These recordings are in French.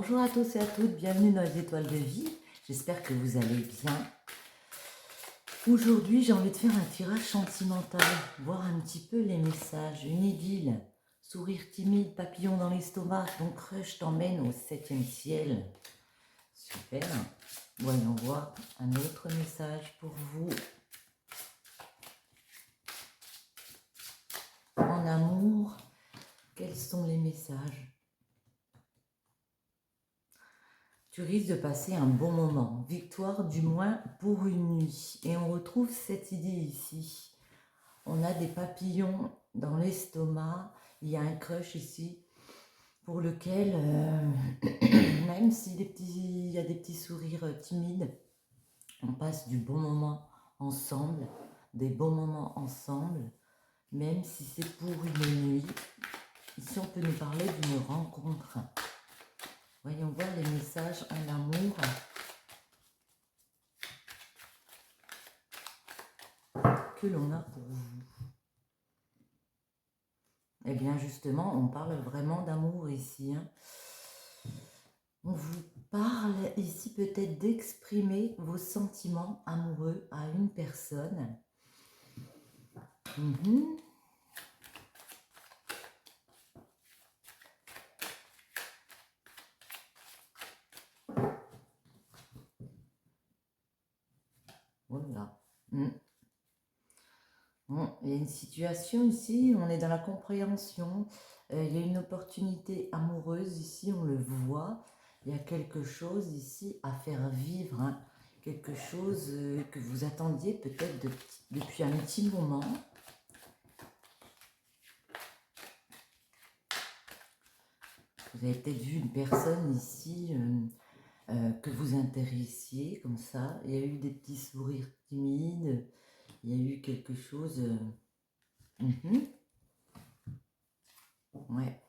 Bonjour à tous et à toutes, bienvenue dans les étoiles de vie. J'espère que vous allez bien. Aujourd'hui, j'ai envie de faire un tirage sentimental, voir un petit peu les messages. Une idylle, sourire timide, papillon dans l'estomac, ton crush t'emmène au 7e ciel. Super. Voyons voir un autre message pour vous. En amour, quels sont les messages? Tu risques de passer un bon moment. Victoire du moins pour une nuit. Et on retrouve cette idée ici. On a des papillons dans l'estomac. Il y a un crush ici pour lequel, même s'il y a des petits sourires timides, on passe du bon moment ensemble, des bons moments ensemble, même si c'est pour une nuit. Ici, on peut nous parler d'une rencontre. Voyons voir les messages en amour. Que l'on a pour vous. Eh bien justement, on parle vraiment d'amour ici. On vous parle ici peut-être d'exprimer vos sentiments amoureux à une personne. Voilà. Bon, il y a une situation ici, on est dans la compréhension, il y a une opportunité amoureuse ici, on le voit, il y a quelque chose ici à faire vivre, quelque chose que vous attendiez peut-être depuis un petit moment. Vous avez peut-être vu une personne ici que vous intéressiez comme ça, il y a eu des petits sourires timides, il y a eu quelque chose... Ouais.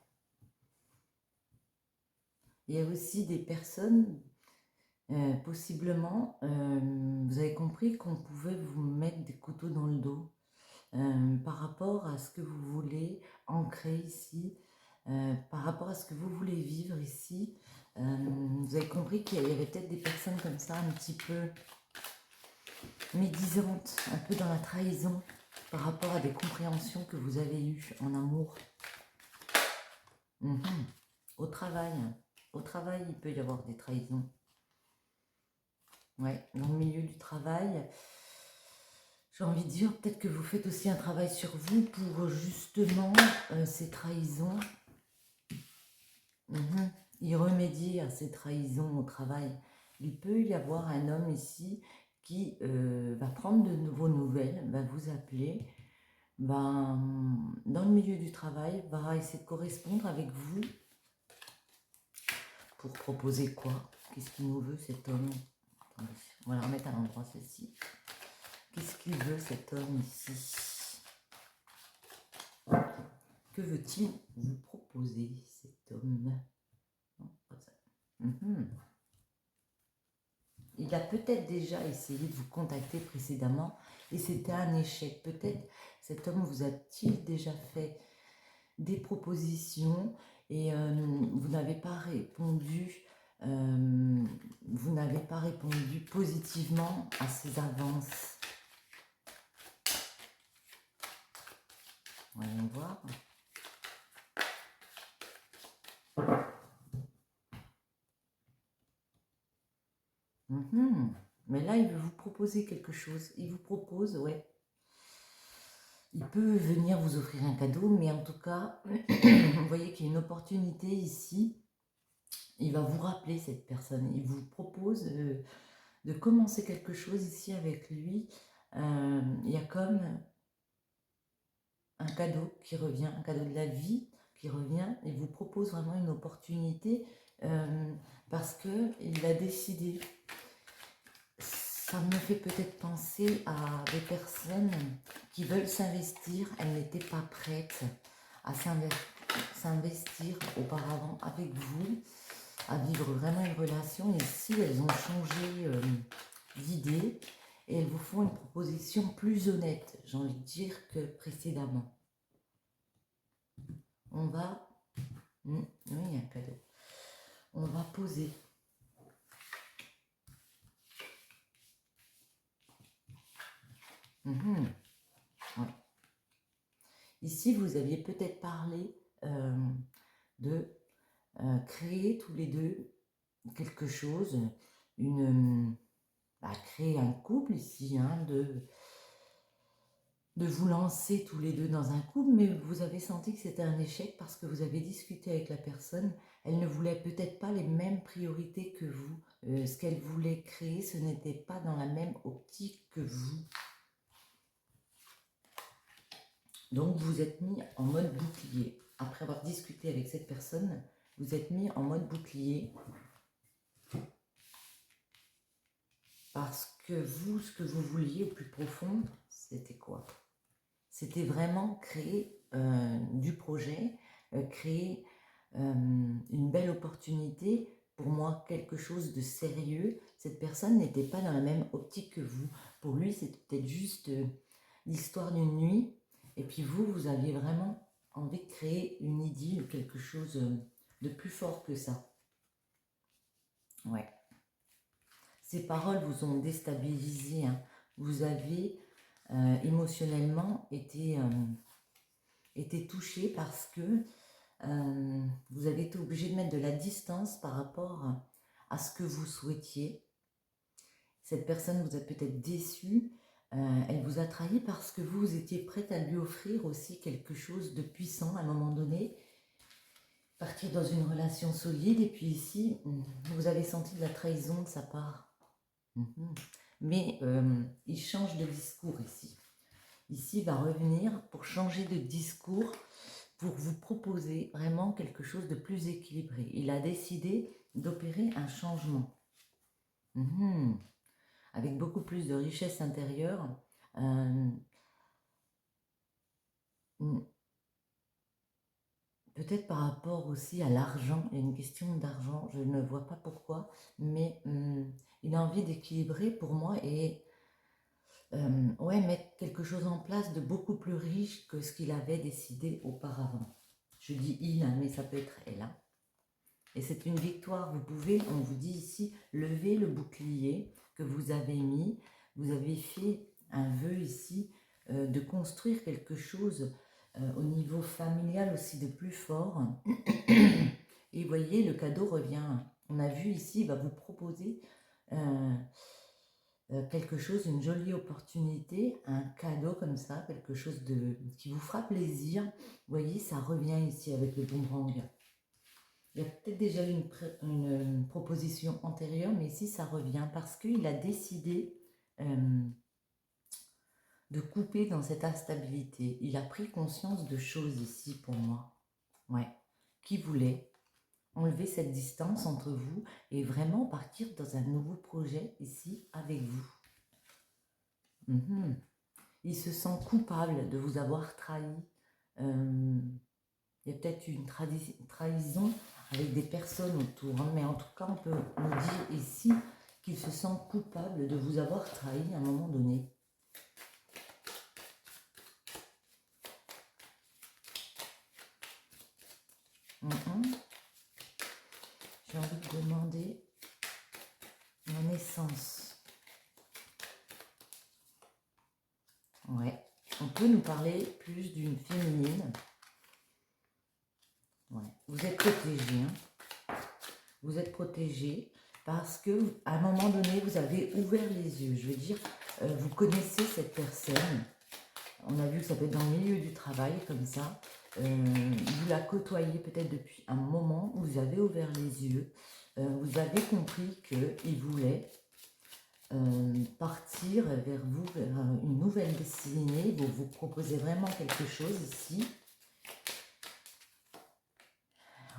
Il y a aussi des personnes, possiblement, vous avez compris qu'on pouvait vous mettre des couteaux dans le dos par rapport à ce que vous voulez ancrer ici, par rapport à ce que vous voulez vivre ici. Vous avez compris qu'il y avait peut-être des personnes comme ça, un petit peu médisantes, un peu dans la trahison, par rapport à des compréhensions que vous avez eues en amour. Au travail, il peut y avoir des trahisons. Ouais, dans le milieu du travail, j'ai envie de dire peut-être que vous faites aussi un travail sur vous pour justement ces trahisons, y remédier à ces trahisons au travail. Il peut y avoir un homme ici qui va prendre de vos nouvelles, va vous appeler, dans le milieu du travail, va essayer de correspondre avec vous pour proposer quoi? Qu'est-ce qu'il nous veut cet homme? Attendez, on va la remettre à l'endroit celle-ci. Qu'est-ce qu'il veut cet homme ici? Que veut-il vous proposer cet homme? Non, pas ça. Il a peut-être déjà essayé de vous contacter précédemment et c'était un échec. Peut-être cet homme vous a-t-il déjà fait des propositions et vous n'avez pas répondu, positivement à ses avances. Voyons voir. Mais là, il veut vous proposer quelque chose. Il vous propose, ouais. Il peut venir vous offrir un cadeau, mais en tout cas, vous voyez qu'il y a une opportunité ici. Il va vous rappeler cette personne. Il vous propose de commencer quelque chose ici avec lui. Il y a comme un cadeau qui revient, un cadeau de la vie qui revient. Il vous propose vraiment une opportunité parce qu'il a décidé. Ça me fait peut-être penser à des personnes qui veulent s'investir. Elles n'étaient pas prêtes à s'investir auparavant avec vous, à vivre vraiment une relation. Et ici, elles ont changé d'idée et elles vous font une proposition plus honnête, j'ai envie de dire, que précédemment. On va... Oui, il y a un cadeau. On va poser. Ouais. Ici, vous aviez peut-être parlé de créer tous les deux quelque chose, créer un couple ici, hein, de vous lancer tous les deux dans un couple, mais vous avez senti que c'était un échec parce que vous avez discuté avec la personne, elle ne voulait peut-être pas les mêmes priorités que vous, ce qu'elle voulait créer, ce n'était pas dans la même optique que vous. Donc vous êtes mis en mode bouclier. Après avoir discuté avec cette personne, vous êtes mis en mode bouclier. Parce que vous, ce que vous vouliez au plus profond, c'était quoi? C'était vraiment créer du projet, créer une belle opportunité, pour moi quelque chose de sérieux. Cette personne n'était pas dans la même optique que vous. Pour lui, c'était peut-être juste l'histoire d'une nuit. Et puis vous, vous aviez vraiment envie de créer une idylle, quelque chose de plus fort que ça. Ouais. Ces paroles vous ont déstabilisé. Hein. Vous avez émotionnellement été touché parce que vous avez été obligé de mettre de la distance par rapport à ce que vous souhaitiez. Cette personne vous a peut-être déçu, elle vous a trahi parce que vous étiez prête à lui offrir aussi quelque chose de puissant à un moment donné, partir dans une relation solide, et puis ici, vous avez senti de la trahison de sa part. Mais il change de discours ici. Ici, il va revenir pour changer de discours, pour vous proposer vraiment quelque chose de plus équilibré. Il a décidé d'opérer un changement. Avec beaucoup plus de richesse intérieure. Peut-être par rapport aussi à l'argent, il y a une question d'argent, je ne vois pas pourquoi, mais il a envie d'équilibrer pour moi et ouais, mettre quelque chose en place de beaucoup plus riche que ce qu'il avait décidé auparavant. Je dis il, hein, mais ça peut être elle. Hein. Et c'est une victoire, vous pouvez, on vous dit ici, lever le bouclier que vous avez mis, vous avez fait un vœu ici de construire quelque chose au niveau familial aussi de plus fort. Et vous voyez, le cadeau revient. On a vu ici, il va vous proposer quelque chose, une jolie opportunité, un cadeau comme ça, quelque chose qui vous fera plaisir. Vous voyez, ça revient ici avec le boomerang. Il y a peut-être déjà une proposition antérieure, mais ici ça revient parce qu'il a décidé de couper dans cette instabilité. Il a pris conscience de choses ici pour moi. Ouais. Qui voulait enlever cette distance entre vous et vraiment partir dans un nouveau projet ici avec vous. Il se sent coupable de vous avoir trahi. Il y a peut-être une trahison avec des personnes autour, hein, mais en tout cas, on peut nous dire ici qu'il se sent coupable de vous avoir trahi à un moment donné. J'ai envie de demander la naissance. Ouais, on peut nous parler plus d'une féminine. Ouais. Vous êtes protégé. Hein. Vous êtes protégé parce que à un moment donné, vous avez ouvert les yeux. Je veux dire, vous connaissez cette personne. On a vu que ça peut être dans le milieu du travail, comme ça. Vous la côtoyez peut-être depuis un moment où vous avez ouvert les yeux. Vous avez compris qu'il voulait partir vers vous, vers une nouvelle destinée. Vous proposez vraiment quelque chose ici.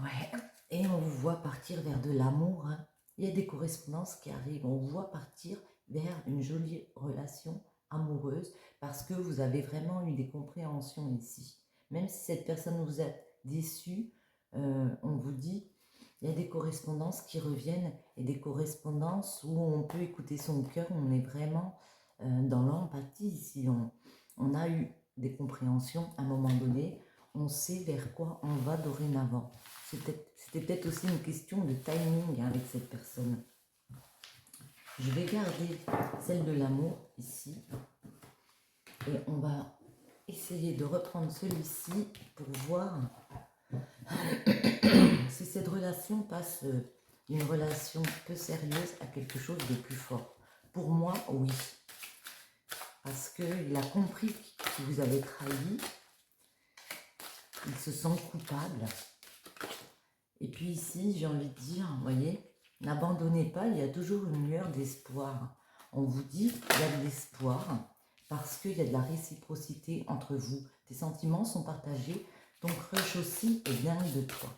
Ouais, et on vous voit partir vers de l'amour. Hein. Il y a des correspondances qui arrivent. On vous voit partir vers une jolie relation amoureuse parce que vous avez vraiment eu des compréhensions ici. Même si cette personne vous a déçu, on vous dit, il y a des correspondances qui reviennent et des correspondances où on peut écouter son cœur, on est vraiment dans l'empathie ici. On a eu des compréhensions à un moment donné, on sait vers quoi on va dorénavant. C'était peut-être aussi une question de timing hein, avec cette personne. Je vais garder celle de l'amour ici. Et on va essayer de reprendre celui-ci pour voir si cette relation passe d'une relation peu sérieuse à quelque chose de plus fort. Pour moi, oui. Parce qu'il a compris que vous avez trahi. Il se sent coupable. Et puis ici, j'ai envie de dire, vous voyez, n'abandonnez pas, il y a toujours une lueur d'espoir. On vous dit qu'il y a de l'espoir parce qu'il y a de la réciprocité entre vous. Tes sentiments sont partagés, ton crush aussi est bien de toi.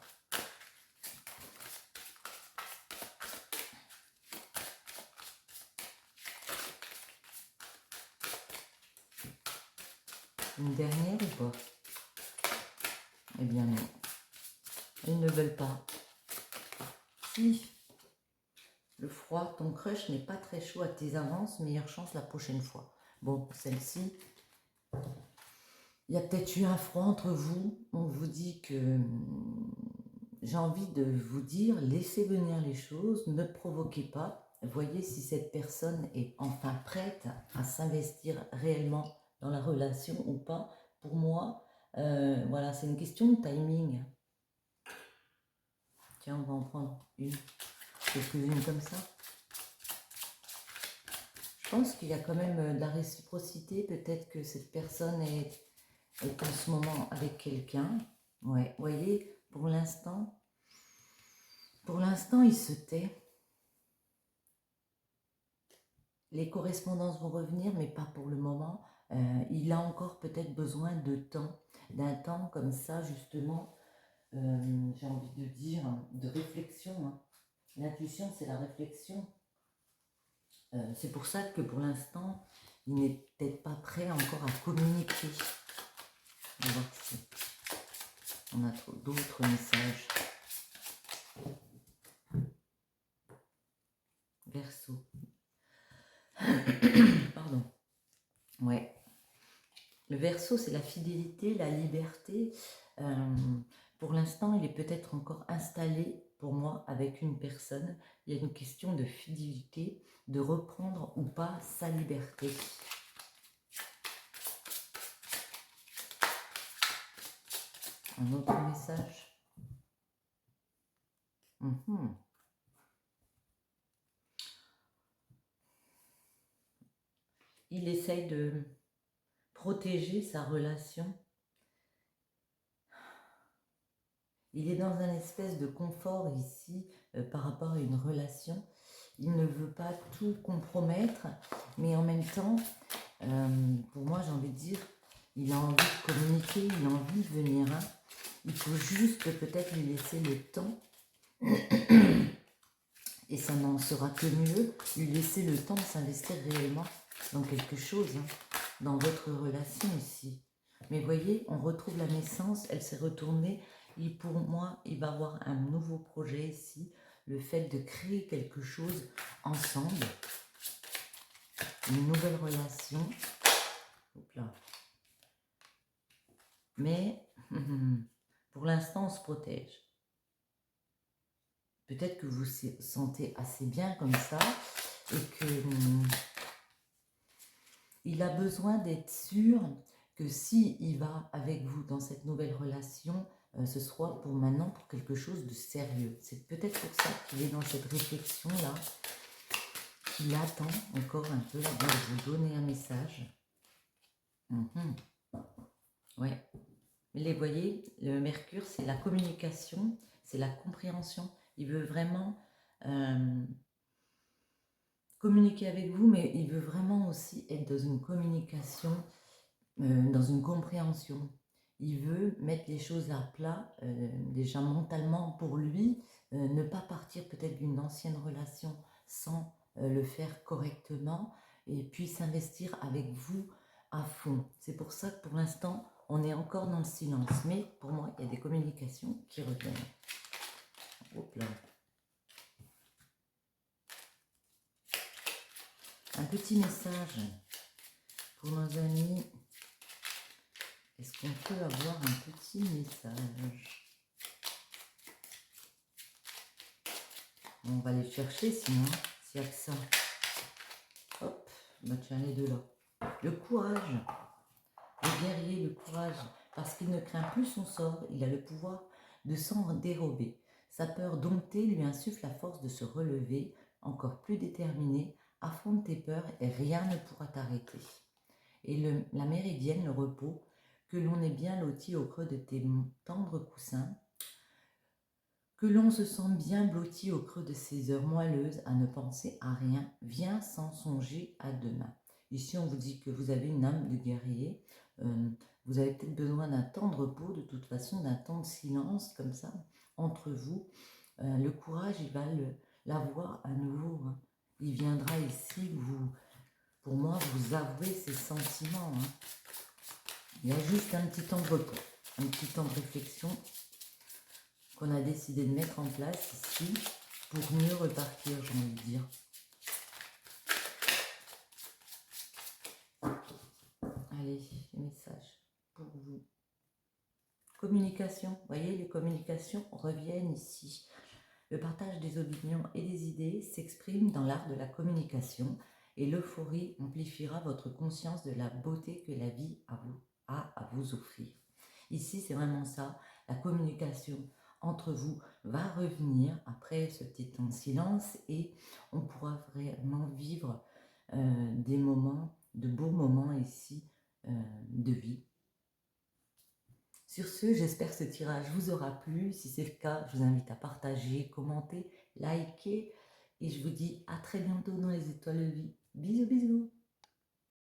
Une dernière ou pas? Eh bien non. Ils ne veulent pas. Si le froid, ton crush n'est pas très chaud à tes avances, meilleure chance la prochaine fois. Bon, celle-ci, il y a peut-être eu un froid entre vous. On vous dit que j'ai envie de vous dire, laissez venir les choses, ne provoquez pas. Voyez si cette personne est enfin prête à s'investir réellement dans la relation ou pas. Pour moi, voilà, c'est une question de timing. Tiens, on va en prendre une, quelques-unes comme ça. Je pense qu'il y a quand même de la réciprocité. Peut-être que cette personne est en ce moment avec quelqu'un. Ouais, vous voyez, pour l'instant, il se tait. Les correspondances vont revenir, mais pas pour le moment. Il a encore peut-être besoin de temps, d'un temps comme ça, justement, j'ai envie de dire, de réflexion. Hein. L'intuition, c'est la réflexion. C'est pour ça que pour l'instant, il n'est peut-être pas prêt encore à communiquer. On va voir si on a d'autres messages. Verseau. Pardon. Ouais. Le Verseau, c'est la fidélité, la liberté. Pour l'instant, il est peut-être encore installé pour moi avec une personne. Il y a une question de fidélité, de reprendre ou pas sa liberté. Un autre message. Il essaye de protéger sa relation. Il est dans un espèce de confort ici par rapport à une relation. Il ne veut pas tout compromettre, mais en même temps, pour moi, j'ai envie de dire, il a envie de communiquer, il a envie de venir. Hein. Il faut juste peut-être lui laisser le temps. Et ça n'en sera que mieux, lui laisser le temps de s'investir réellement dans quelque chose, hein, dans votre relation ici. Mais voyez, on retrouve la naissance, elle s'est retournée. Et pour moi, il va avoir un nouveau projet ici, le fait de créer quelque chose ensemble, une nouvelle relation. Hop là. Mais pour l'instant, on se protège. Peut-être que vous vous sentez assez bien comme ça et que il a besoin d'être sûr que si il va avec vous dans cette nouvelle relation, ce soit pour maintenant pour quelque chose de sérieux. C'est peut-être pour ça qu'il est dans cette réflexion-là, qu'il attend encore un peu avant de vous donner un message. Ouais. Mais vous voyez, le Mercure, c'est la communication, c'est la compréhension. Il veut vraiment communiquer avec vous, mais il veut vraiment aussi être dans une communication, dans une compréhension. Il veut mettre les choses à plat, déjà mentalement pour lui, ne pas partir peut-être d'une ancienne relation sans le faire correctement, et puis s'investir avec vous à fond. C'est pour ça que pour l'instant, on est encore dans le silence. Mais pour moi, il y a des communications qui reviennent. Hop là. Un petit message pour nos amis. Est-ce qu'on peut avoir un petit message? On va les chercher sinon, s'il n'y a que ça. Hop, bah tiens les deux là. Le courage. Le guerrier, le courage. Parce qu'il ne craint plus son sort, il a le pouvoir de s'en dérober. Sa peur domptée lui insuffle la force de se relever, encore plus déterminé. Affronte tes peurs et rien ne pourra t'arrêter. Et la méridienne, le repos, que l'on est bien loti au creux de tes tendres coussins, que l'on se sent bien blotti au creux de ces heures moelleuses à ne penser à rien, viens sans songer à demain. Ici, on vous dit que vous avez une âme de guerrier. Vous avez peut-être besoin d'un temps de repos, de toute façon, d'un temps de silence, comme ça, entre vous. Le courage, il va l'avoir à nouveau. Hein. Il viendra ici, pour moi, vous avouer ses sentiments. Hein. Il y a juste un petit temps de repos, un petit temps de réflexion qu'on a décidé de mettre en place ici pour mieux repartir, j'ai envie de dire. Allez, les messages pour vous. Communication, vous voyez, les communications reviennent ici. Le partage des opinions et des idées s'exprime dans l'art de la communication et l'euphorie amplifiera votre conscience de la beauté que la vie a à vous offrir. Ici, c'est vraiment ça, la communication entre vous va revenir après ce petit temps de silence et on pourra vraiment vivre des moments, de beaux moments ici de vie. Sur ce, j'espère que ce tirage vous aura plu. Si c'est le cas, je vous invite à partager, commenter, liker et je vous dis à très bientôt dans les étoiles de vie. Bisous, bisous.